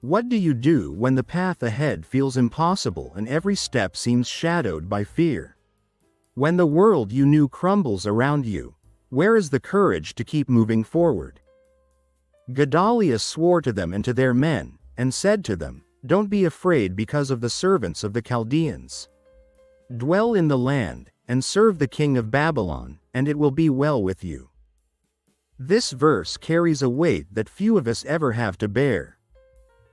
What do you do when the path ahead feels impossible and every step seems shadowed by fear? When the world you knew crumbles around you, where is the courage to keep moving forward? Gedaliah swore to them and to their men, and said to them, "Don't be afraid because of the servants of the Chaldeans. Dwell in the land, and serve the king of Babylon, and it will be well with you." This verse carries a weight that few of us ever have to bear.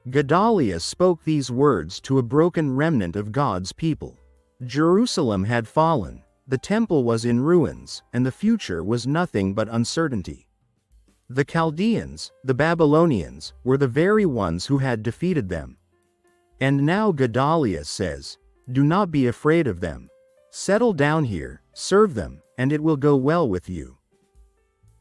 Gedaliah spoke these words to a broken remnant of God's people. Jerusalem had fallen, the temple was in ruins, and the future was nothing but uncertainty. The Chaldeans, the Babylonians, were the very ones who had defeated them. And now Gedaliah says, "Do not be afraid of them. Settle down here, serve them, and it will go well with you."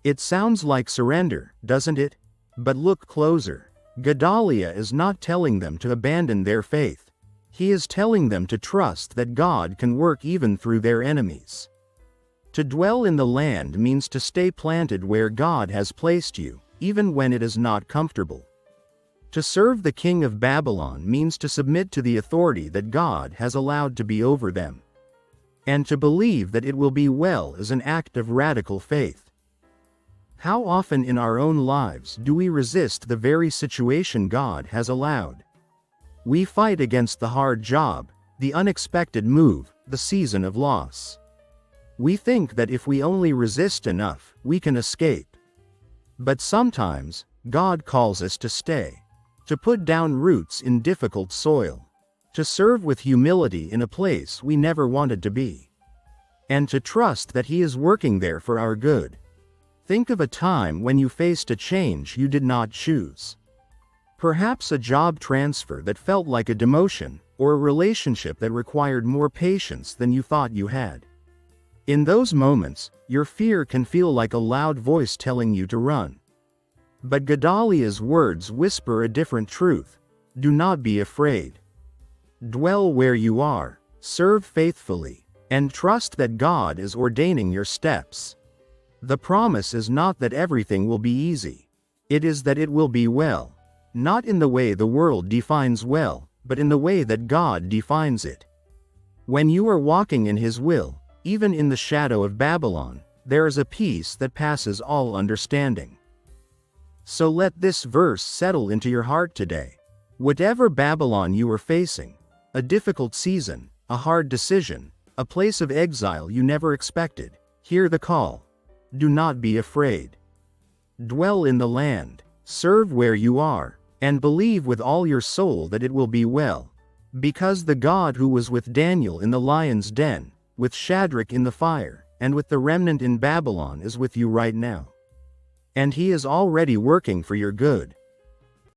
It sounds like surrender, doesn't it? But look closer. Gedaliah is not telling them to abandon their faith. He is telling them to trust that God can work even through their enemies. To dwell in the land means to stay planted where God has placed you, even when it is not comfortable. To serve the king of Babylon means to submit to the authority that God has allowed to be over them. And to believe that it will be well is an act of radical faith. How often in our own lives do we resist the very situation God has allowed? We fight against the hard job, the unexpected move, the season of loss. We think that if we only resist enough, we can escape. But sometimes, God calls us to stay, to put down roots in difficult soil, to serve with humility in a place we never wanted to be, and to trust that He is working there for our good. Think of a time when you faced a change you did not choose. Perhaps a job transfer that felt like a demotion, or a relationship that required more patience than you thought you had. In those moments, your fear can feel like a loud voice telling you to run. But Gedaliah's words whisper a different truth. Do not be afraid. Dwell where you are, serve faithfully, and trust that God is ordaining your steps. The promise is not that everything will be easy. It is that it will be well. Not in the way the world defines well, but in the way that God defines it. When you are walking in His will, even in the shadow of Babylon, there is a peace that passes all understanding. So let this verse settle into your heart today. Whatever Babylon you are facing, a difficult season, a hard decision, a place of exile you never expected, hear the call. Do not be afraid. Dwell in the land, serve where you are, and believe with all your soul that it will be well. Because the God who was with Daniel in the lion's den, with Shadrach in the fire, and with the remnant in Babylon is with you right now. And He is already working for your good.